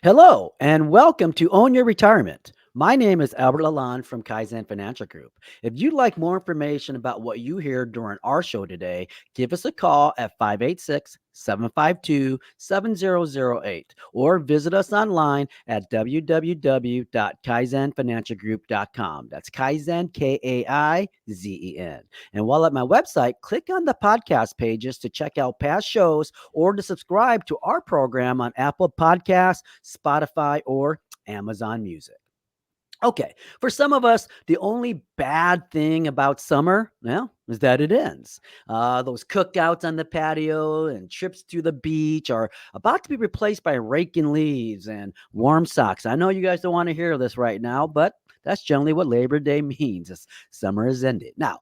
Hello, and welcome to Own Your Retirement. My name is Albert Lalonde from Kaizen Financial Group. If you'd like more information about what you hear during our show today, give us a call at 586-752-7008 or visit us online at www.kaizenfinancialgroup.com. That's Kaizen, Kaizen. And while at my website, click on the podcast pages to check out past shows or to subscribe to our program on Apple Podcasts, Spotify, or Amazon Music. Okay, for some of us, the only bad thing about summer, well, is that it ends. Those cookouts on the patio and trips to the beach are about to be replaced by raking leaves and warm socks. I know you guys don't want to hear this right now, but that's generally what Labor Day means as summer has ended. Now,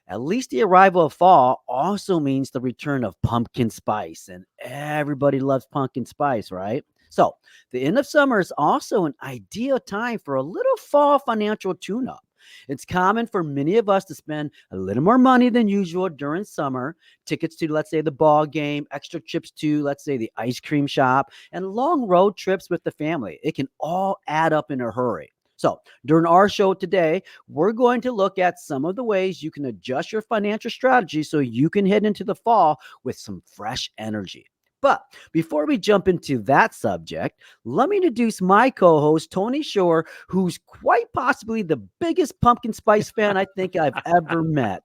at least the arrival of fall also means the return of pumpkin spice, and everybody loves pumpkin spice, right? So, the end of summer is also an ideal time for a little fall financial tune up. It's common for many of us to spend a little more money than usual during summer. Tickets to, let's say, the ball game, extra trips to, let's say, the ice cream shop, and long road trips with the family. It can all add up in a hurry. So, during our show today, we're going to look at some of the ways you can adjust your financial strategy so you can head into the fall with some fresh energy. But before we jump into that subject, let me introduce my co host, Tony Shore, who's quite possibly the biggest pumpkin spice fan I think I've ever met.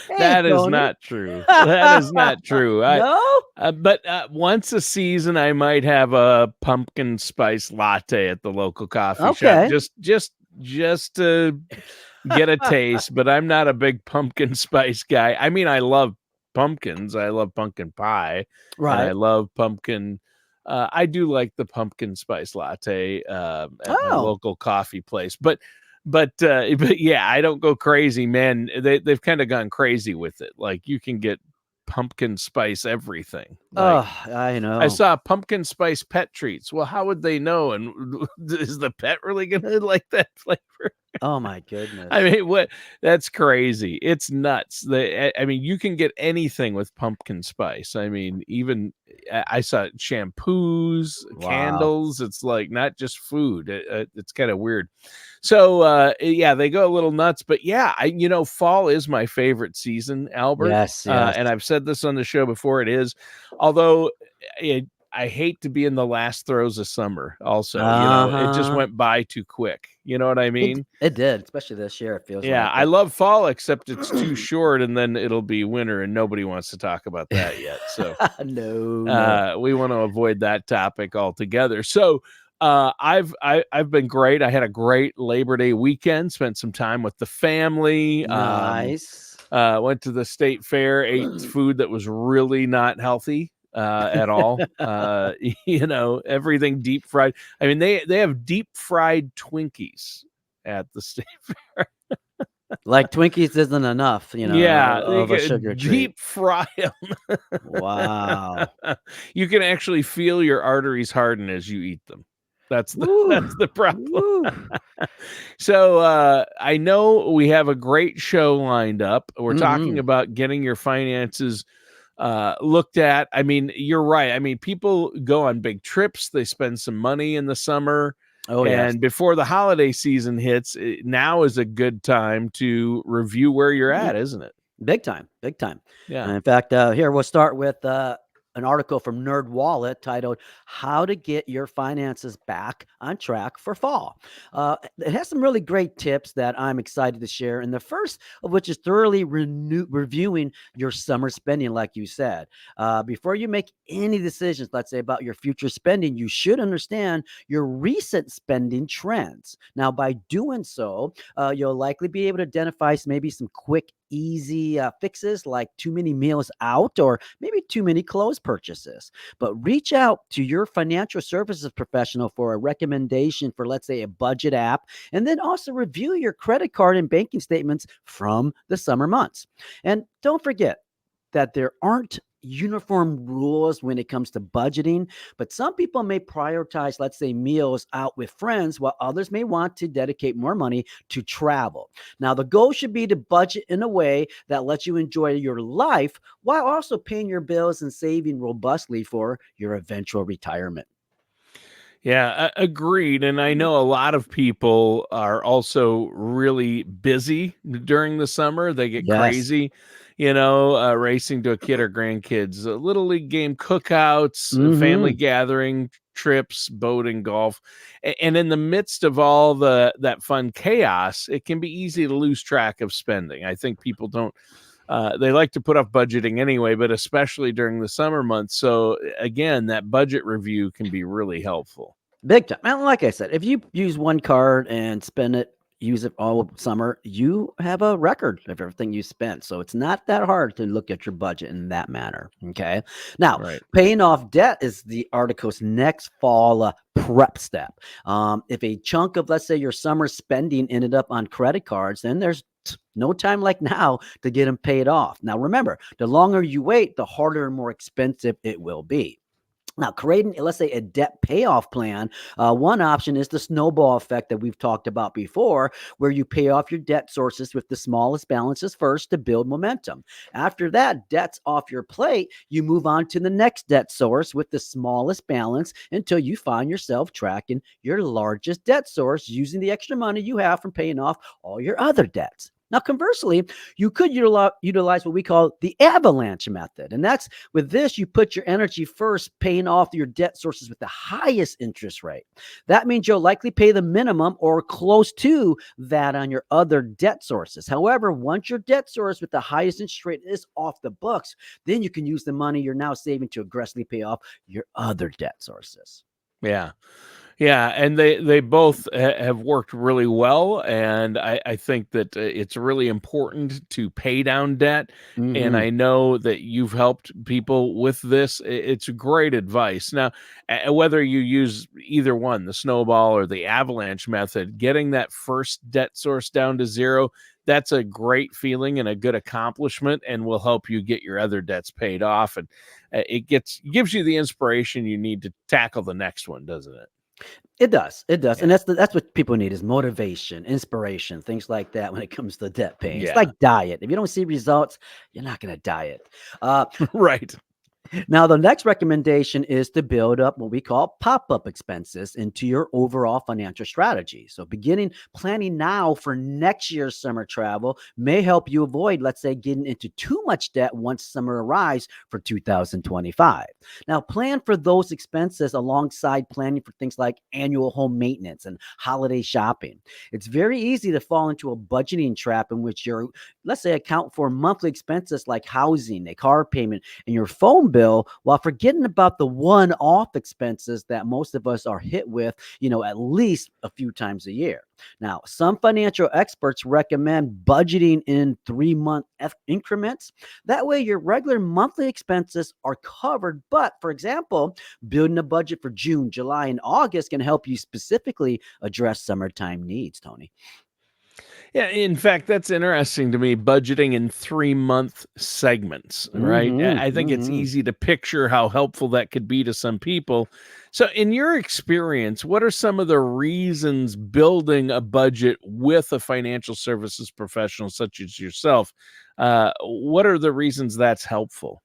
Hey, That is Tony. not true. That is not true. No? But once a season, I might have a pumpkin spice latte at the local coffee shop, Okay. just to get a taste. But I'm not a big pumpkin spice guy. I mean, I love pumpkins. I love pumpkin pie, and I Right. love pumpkin. I do like the pumpkin spice latte at my Oh, local coffee place, but yeah, I don't go crazy, man. They've kind of gone crazy with it. Like you can get pumpkin spice everything. Like I I know. saw pumpkin spice pet treats. Well, how would they know? And is the pet really gonna like that flavor? Oh, my I goodness. mean, what? That's crazy. It's nuts. I mean, you can get anything with pumpkin spice. I mean, even I saw shampoos, Wow. candles. It's like not just food. It's kind of weird. So yeah, they go a little nuts. But yeah, fall is my favorite season, Albert. Yes, yes. And I've said this on the show before. It is, although I hate to be in the last throes of summer. Also, it just Uh-huh. went by too quick. You know what I It mean? it did, especially this year, it feels Yeah, like I it. love fall, except it's too short, and then it'll be winter, and nobody wants to talk about that yet. So No, no. we want to avoid that topic altogether. So I've been great. I had a great Labor Day weekend. Spent some time with the family. Nice. Went to the state fair. Ate food that was really not healthy at all. Everything deep fried. I mean, they have deep fried Twinkies at the state. Like Twinkies isn't enough, Yeah, you of a can sugar treat. deep fry them. Wow. You can actually feel your arteries harden as you eat them. That's the Woo. that's the problem. Woo. So, I know we have a great show lined up. We're talking Mhm. about getting your finances looked at. I mean, you're right. I mean, people go on big trips, they spend some money in the summer, Oh, yes. and before the holiday season hits, now is a good time to review where you're at, isn't it? Big time, big time. Yeah. And in fact, here we'll start with an article from Nerd Wallet titled "How to Get Your Finances Back on Track for Fall." It has some really great tips that I'm excited to share. And the first of which is thoroughly reviewing your summer spending, like you said. Before you make any decisions, let's say about your future spending, you should understand your recent spending trends. Now, by doing so, you'll likely be able to identify maybe some quick, easy fixes like too many meals out or maybe too many clothes purchases. But reach out to your financial services professional for a recommendation for, let's say, a budget app, and then also review your credit card and banking statements from the summer months. And don't forget, that there aren't uniform rules when it comes to budgeting, but some people may prioritize, let's say, meals out with friends, while others may want to dedicate more money to travel. Now, the goal should be to budget in a way that lets you enjoy your life while also paying your bills and saving robustly for your eventual retirement. Yeah, agreed. And I know a lot of people are also really busy during the summer. They get Yes. crazy, racing to a kid or grandkids, little league game cookouts, family Hmm. gathering trips, boating, golf. And in the midst of all that fun chaos, it can be easy to lose track of spending. I think people don't they like to put off budgeting anyway, but especially during the summer months. So again, that budget review can be really helpful. Big time. And like I said, if you use one card and spend it, use it all summer, you have a record of everything you spent. So it's not that hard to look at your budget in that manner. Okay. Now, Right. paying off debt is the article's next fall prep step. If a chunk of, let's say, your summer spending ended up on credit cards, then there's no time like now to get them paid off. Now, remember, the longer you wait, the harder and more expensive it will be. Now, creating, let's say, a debt payoff plan, one option is the snowball effect that we've talked about before, where you pay off your debt sources with the smallest balances first to build momentum. After that, debt's off your plate, you move on to the next debt source with the smallest balance until you find yourself tracking your largest debt source using the extra money you have from paying off all your other debts. Now, conversely, you could utilize what we call the avalanche method. And that's with this, you put your energy first, paying off your debt sources with the highest interest rate. That means you'll likely pay the minimum or close to that on your other debt sources. However, once your debt source with the highest interest rate is off the books, then you can use the money you're now saving to aggressively pay off your other debt sources. Yeah. Yeah, and they both have worked really well, and I think that it's really important to pay down debt. And Hmm. I know that you've helped people with this. It's great advice. Now, whether you use either one, the snowball or the avalanche method, getting that first debt source down to zero, that's a great feeling and a good accomplishment, and will help you get your other debts paid off. And gives you the inspiration you need to tackle the next one, doesn't it? It does. It does. And Yeah. that's what people need is motivation, inspiration, things like that when it comes to debt paying. It's Yeah. like diet. If you don't see results, you're not going to diet. Uh, Right. Now, the next recommendation is to build up what we call pop up expenses into your overall financial strategy. So, beginning planning now for next year's summer travel may help you avoid, let's say, getting into too much debt once summer arrives for 2025. Now, plan for those expenses alongside planning for things like annual home maintenance and holiday shopping. It's very easy to fall into a budgeting trap in which you're, let's say, account for monthly expenses like housing, a car payment, and your phone bill while forgetting about the one off expenses that most of us are hit with, at least a few times a year. Now, some financial experts recommend budgeting in 3-month increments. That way, your regular monthly expenses are covered. But for example, building a budget for June, July, and August can help you specifically address summertime needs, Tony. Yeah, in fact, that's interesting to me, budgeting in 3-month segments, right? Hmm. I think it's Hmm. easy to picture how helpful that could be to some people. So, in your experience, what are some of the reasons building a budget with a financial services professional such as yourself? What are the reasons that's helpful?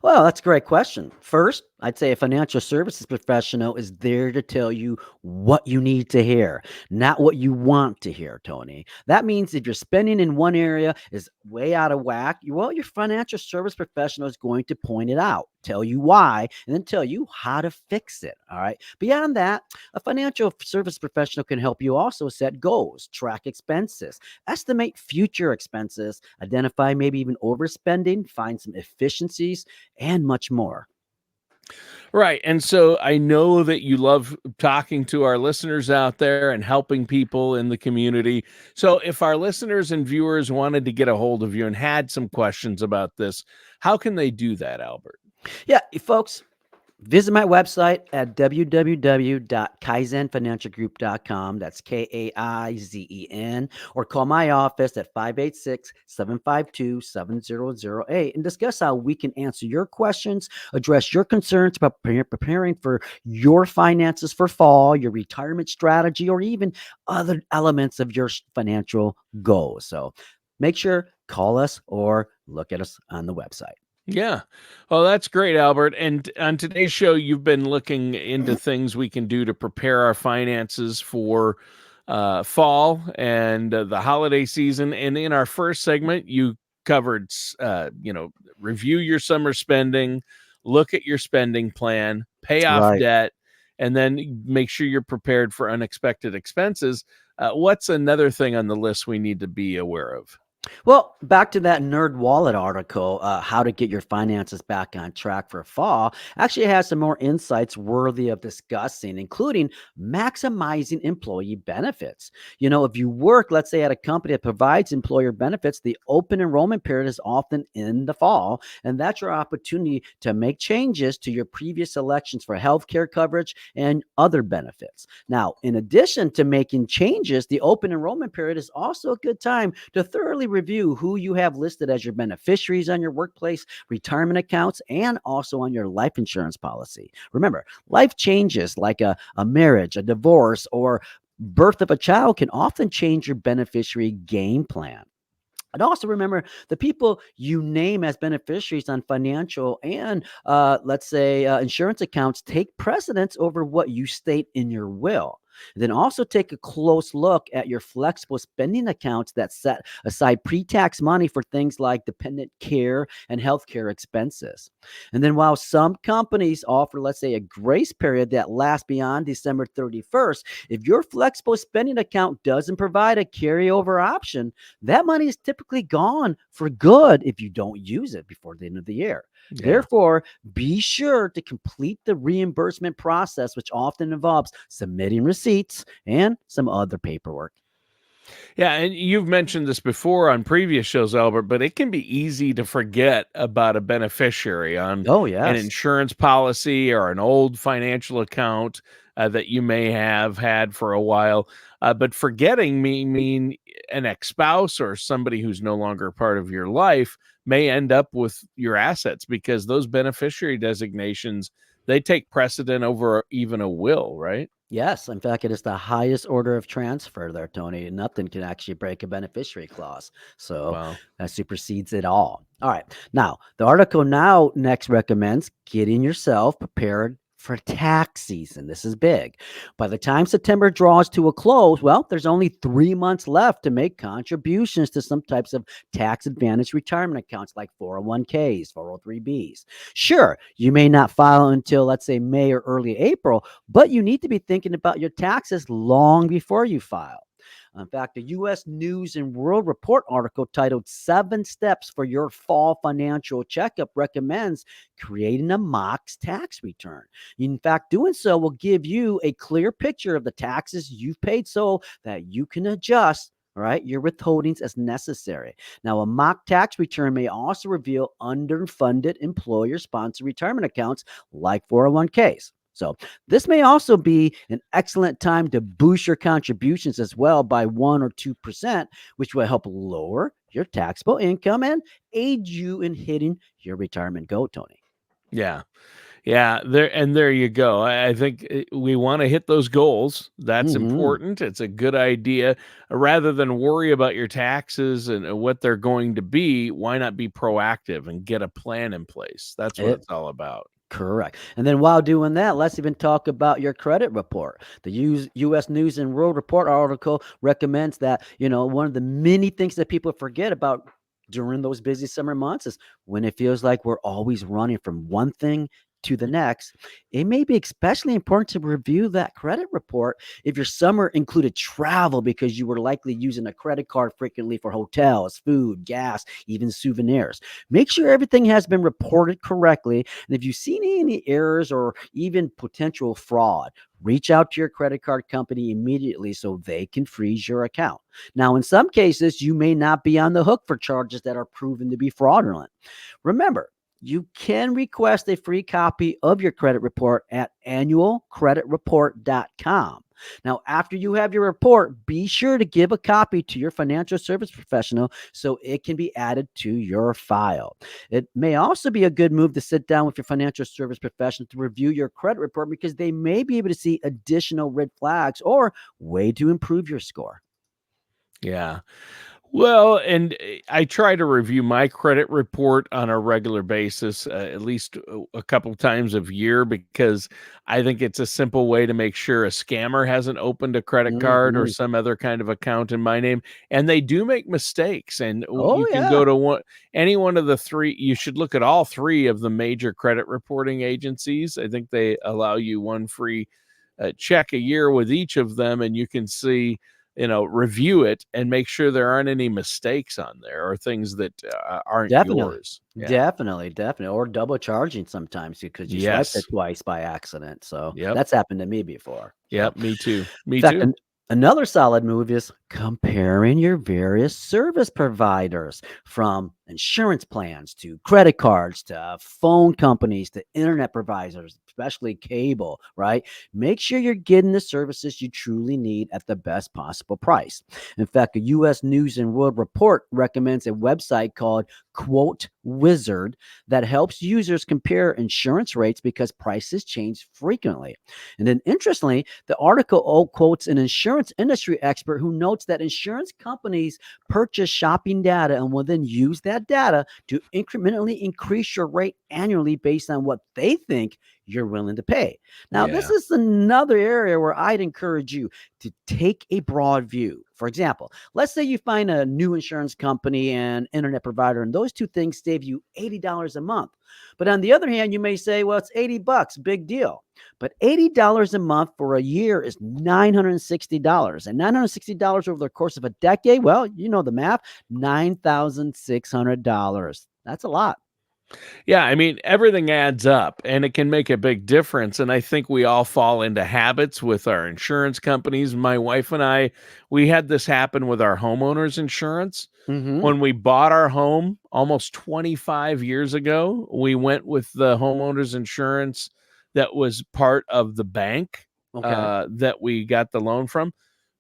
Well, that's a great question. First, I'd say a financial services professional is there to tell you what you need to hear, not what you want to hear, Tony. That means if your spending in one area is way out of whack, well, your financial service professional is going to point it out, tell you why, and then tell you how to fix it. All right. Beyond that, a financial service professional can help you also set goals, track expenses, estimate future expenses, identify maybe even overspending, find some efficiencies, and much more. Right. And so I know that you love talking to our listeners out there and helping people in the community. So if our listeners and viewers wanted to get a hold of you and had some questions about this, how can they do that, Albert? Yeah, folks, visit my website at www.kaizenfinancialgroup.com. That's Kaizen. Or call my office at 586-752-7008 and discuss how we can answer your questions, address your concerns about preparing for your finances for fall, your retirement strategy, or even other elements of your financial goals. So make sure call us or look at us on the website. Yeah. Well, that's great, Albert. And on today's show, you've been looking into things we can do to prepare our finances for fall and the holiday season. And in our first segment, you covered, review your summer spending, look at your spending plan, pay off Right. debt, and then make sure you're prepared for unexpected expenses. What's another thing on the list we need to be aware of? Well, back to that Nerd Wallet article, how to get your finances back on track for fall, actually has some more insights worthy of discussing, including maximizing employee benefits. If you work, let's say, at a company that provides employer benefits, the open enrollment period is often in the fall, and that's your opportunity to make changes to your previous selections for healthcare coverage and other benefits. Now, in addition to making changes, the open enrollment period is also a good time to thoroughly review who you have listed as your beneficiaries on your workplace retirement accounts and also on your life insurance policy. Remember, life changes like a marriage, a divorce, or birth of a child can often change your beneficiary game plan. And also remember the people you name as beneficiaries on financial and, let's say, insurance accounts take precedence over what you state in your will. And then also take a close look at your flexible spending accounts that set aside pre tax money for things like dependent care and healthcare expenses. And then while some companies offer, let's say, a grace period that lasts beyond December 31st, if your flexible spending account doesn't provide a carryover option, that money is typically gone for good if you don't use it before the end of the year. Yeah. Therefore, be sure to complete the reimbursement process, which often involves submitting receipts and some other paperwork. Yeah, and you've mentioned this before on previous shows, Albert, but it can be easy to forget about a beneficiary on Oh, an yes. insurance policy or an old financial account that you may have had for a while. But forgetting mean an ex-spouse or somebody who's no longer part of your life may end up with your assets because those beneficiary designations, they take precedent over even a will, right? Yes, in fact, it is the highest order of transfer there, Tony. Nothing can actually break a beneficiary clause. So Wow. that supersedes it all. All right. Now, the article now next recommends getting yourself prepared for tax season. This is big. By the time September draws to a close, well, there's only 3 months left to make contributions to some types of tax advantage retirement accounts like 401ks, 403bs. Sure, you may not file until, let's say, May or early April, but you need to be thinking about your taxes long before you file. In fact, a U.S. News and World Report article titled Seven Steps for Your Fall Financial Checkup recommends creating a mock tax return. In fact, doing so will give you a clear picture of the taxes you've paid so that you can adjust, all right, your withholdings as necessary. Now, a mock tax return may also reveal underfunded employer sponsored retirement accounts like 401ks. So, this may also be an excellent time to boost your contributions as well by 1 or 2%, which will help lower your taxable income and aid you in hitting your retirement goal, Tony. Yeah. Yeah, there you go. I think we want to hit those goals. That's Hmm. important. It's a good idea. Rather than worry about your taxes and what they're going to be, why not be proactive and get a plan in place? That's what It it's all about. Correct. And then while doing that, let's even talk about your credit report. The U.S. News and World Report article recommends that, one of the many things that people forget about during those busy summer months is when it feels like we're always running from one thing to the next. It may be especially important to review that credit report if your summer included travel because you were likely using a credit card frequently for hotels, food, gas, even souvenirs. Make sure everything has been reported correctly, and if you see any errors or even potential fraud, reach out to your credit card company immediately so they can freeze your account. Now, in some cases, you may not be on the hook for charges that are proven to be fraudulent. Remember, you can request a free copy of your credit report at annualcreditreport.com. Now, after you have your report, be sure to give a copy to your financial service professional so it can be added to your file. It may also be a good move to sit down with your financial service professional to review your credit report because they may be able to see additional red flags or way to improve your score. Yeah. Well, and I try to review my credit report on a regular basis, at least a couple times a year, because I think it's a simple way to make sure a scammer hasn't opened a credit card or Mhm. some other kind of account in my name. And they do make mistakes, and Oh, you can yeah. go to any one of the three. You should look at all three of the major credit reporting agencies. I think they allow you one free check a year with each of them, and you can see, review it and make sure there aren't any mistakes on there or things that aren't Definitely. yours. Yeah. Definitely. Or double charging sometimes because you swiped it Yes. twice by accident. So Yep. that's happened to me before. So, Yep. Me too. in Me fact, too. another solid move is comparing your various service providers, from insurance plans to credit cards to phone companies to internet providers, especially cable, right? Make sure you're getting the services you truly need at the best possible price. In fact, a U.S. News and World Report recommends a website called Quote Wizard that helps users compare insurance rates because prices change frequently. And then, interestingly, the article quotes an insurance industry expert who notes that insurance companies purchase shopping data and will then use that data to incrementally increase your rate annually based on what they think you're willing to pay. Now, this Yeah. is another area where I'd encourage you to take a broad view. For example, let's say you find a new insurance company and internet provider, and those two things save you $80 a month. But on the other hand, you may say, well, it's 80 bucks, big deal. But $80 a month for a year is $960. And $960 over the course of a decade, well, you know the math, $9,600. That's a lot. Yeah, I mean, everything adds up and it can make a big difference. And I think we all fall into habits with our insurance companies. My wife and I, we had this happen with our homeowners insurance. Mm-hmm. When we bought our home almost 25 years ago, we went with the homeowners insurance that was part of the bank Okay. that we got the loan from.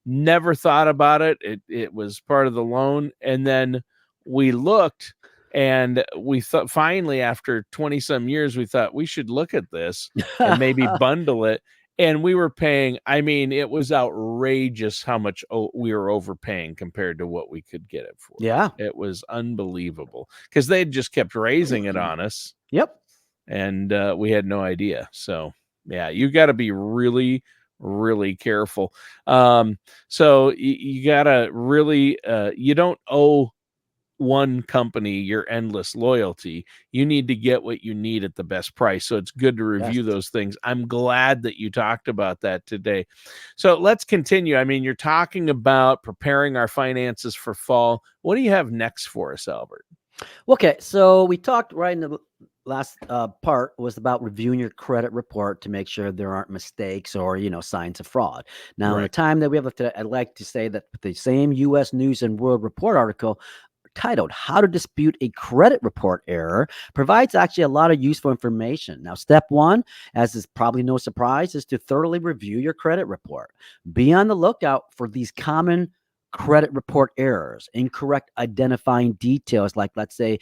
Never thought about it. It was part of the loan. And then we looked, and we thought, finally, after 20 some years, we thought we should look at this and maybe bundle it. And we were paying, I mean, it was outrageous how much we were overpaying compared to what we could get it for. Yeah. It was unbelievable because they just kept raising it on us, Yep. and we had no idea. So, yeah, you got to be really, really careful. So you got to really, you don't owe one company your endless loyalty. You need to get what you need at the best price. So it's good to Yes. review those things. I'm glad that you talked about that today. So let's continue. I mean, you're talking about preparing our finances for fall. What do you have next for us, Albert? Okay, so we talked right in the last part was about reviewing your credit report to make sure there aren't mistakes or signs of fraud. Now, in the Right. time that we have left today, I'd like to say that the same U.S. News and World Report article titled "How to Dispute a Credit Report Error" provides actually a lot of useful information. Now, step one, as is probably no surprise, is to thoroughly review your credit report. Be on the lookout for these common credit report errors, incorrect identifying details, like, let's say,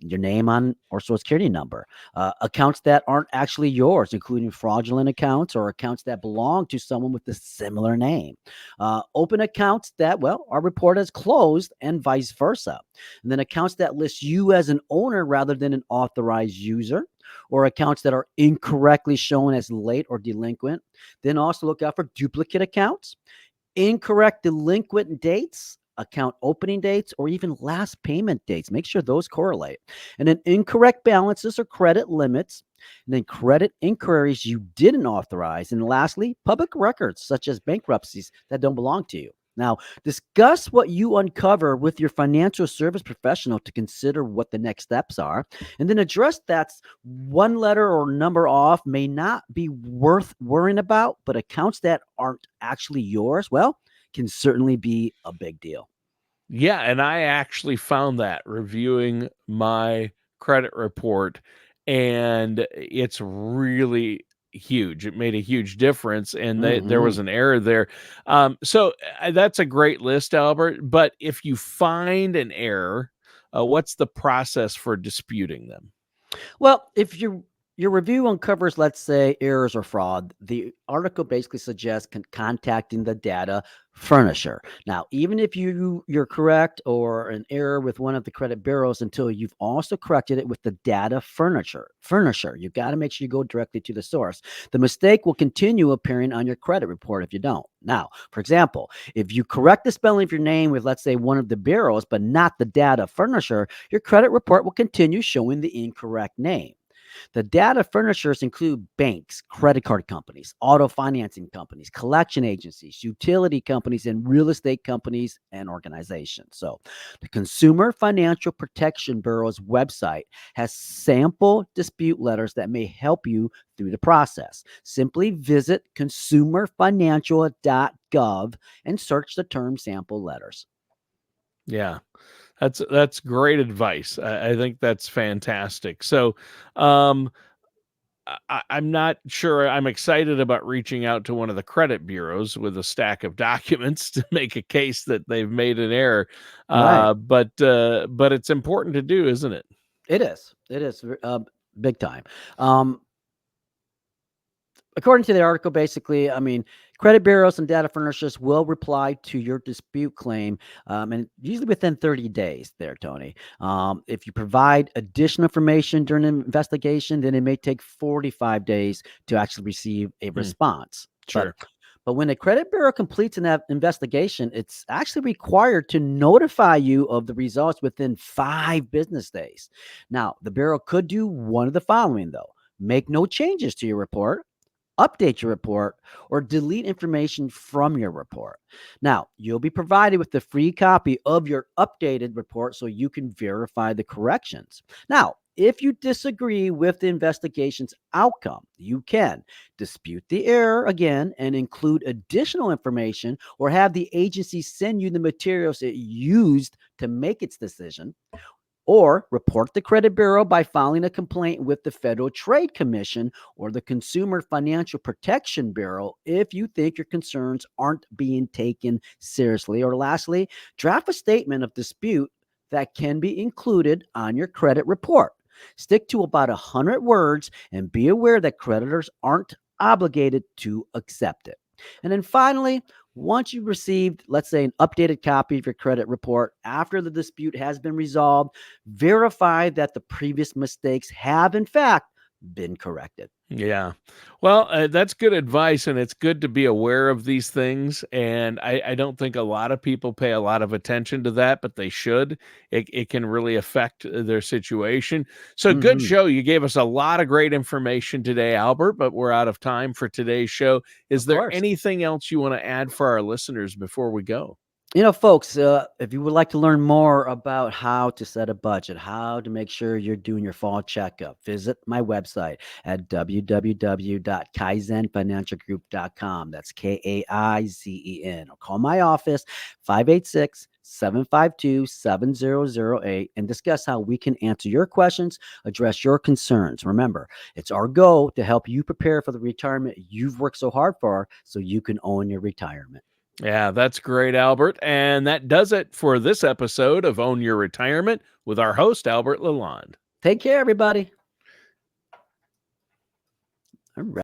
your name on or social security number, accounts that aren't actually yours, including fraudulent accounts or accounts that belong to someone with a similar name, open accounts that, well, are reported as closed, and vice versa. And then accounts that list you as an owner rather than an authorized user, or accounts that are incorrectly shown as late or delinquent. Then also look out for duplicate accounts, incorrect delinquent dates, account opening dates, or even last payment dates. Make sure those correlate. And then incorrect balances or credit limits. And then credit inquiries you didn't authorize. And lastly, public records such as bankruptcies that don't belong to you. Now, discuss what you uncover with your financial service professional to consider what the next steps are. And then address that's one letter or number off may not be worth worrying about, but accounts that aren't actually yours, well, can certainly be a big deal. Yeah, and I actually found that reviewing my credit report, and it's really huge. It made a huge difference, and there Hmm. was an error there. So that's a great list, Albert. But if you find an error, what's the process for disputing them? Well, if your review uncovers, let's say, errors or fraud, the article basically suggests contacting the data furnisher. Now, even if you're correct or an error with one of the credit bureaus, until you've also corrected it with the data furnisher, you got to make sure you go directly to the source. The mistake will continue appearing on your credit report if you don't. Now, for example, if you correct the spelling of your name with, let's say, one of the bureaus, but not the data furnisher, your credit report will continue showing the incorrect name. The data furnishers include banks, credit card companies, auto financing companies, collection agencies, utility companies, and real estate companies and organizations. So, the Consumer Financial Protection Bureau's website has sample dispute letters that may help you through the process. Simply visit consumerfinancial.gov and search the term sample letters. Yeah. That's great advice. I think that's fantastic. So, um, I'm not sure. I'm excited about reaching out to one of the credit bureaus with a stack of documents to make a case that they've made an error. Right. But it's important to do, isn't it? It is. It is big time. Um, According to the article, basically, I mean, credit bureaus and data furnishers will reply to your dispute claim, and usually within 30 days there, Tony. If you provide additional information during an investigation, then it may take 45 days to actually receive a Hmm, response. But sure. but when a credit bureau completes an investigation, it's actually required to notify you of the results within 5 business days. Now, the bureau could do one of the following, though: make no changes to your report, update your report, or delete information from your report. Now, you'll be provided with the free copy of your updated report so you can verify the corrections. Now, if you disagree with the investigation's outcome, you can dispute the error again and include additional information, or have the agency send you the materials it used to make its decision, or report the credit bureau by filing a complaint with the Federal Trade Commission or the Consumer Financial Protection Bureau if you think your concerns aren't being taken seriously. Or lastly, draft a statement of dispute that can be included on your credit report. Stick to about 100 words and be aware that creditors aren't obligated to accept it. And then finally, once you've received, let's say, an updated copy of your credit report after the dispute has been resolved, verify that the previous mistakes have, in fact, been corrected. Yeah. Well, that's good advice, and it's good to be aware of these things. And I don't think a lot of people pay a lot of attention to that, but they should. It can really affect their situation. So, good Hmm. show. You gave us a lot of great information today, Albert, but we're out of time for today's show. Is Of there course. anything else you want to add for our listeners before we go? Folks, if you would like to learn more about how to set a budget, how to make sure you're doing your fall checkup, visit my website at www.kaizenfinancialgroup.com. That's Kaizen. Or call my office, 586-752-7008, and discuss how we can answer your questions, address your concerns. Remember, it's our goal to help you prepare for the retirement you've worked so hard for so you can own your retirement. Yeah, that's great, Albert. And that does it for this episode of Own Your Retirement with our host, Albert Lalonde. Take care, everybody. All right.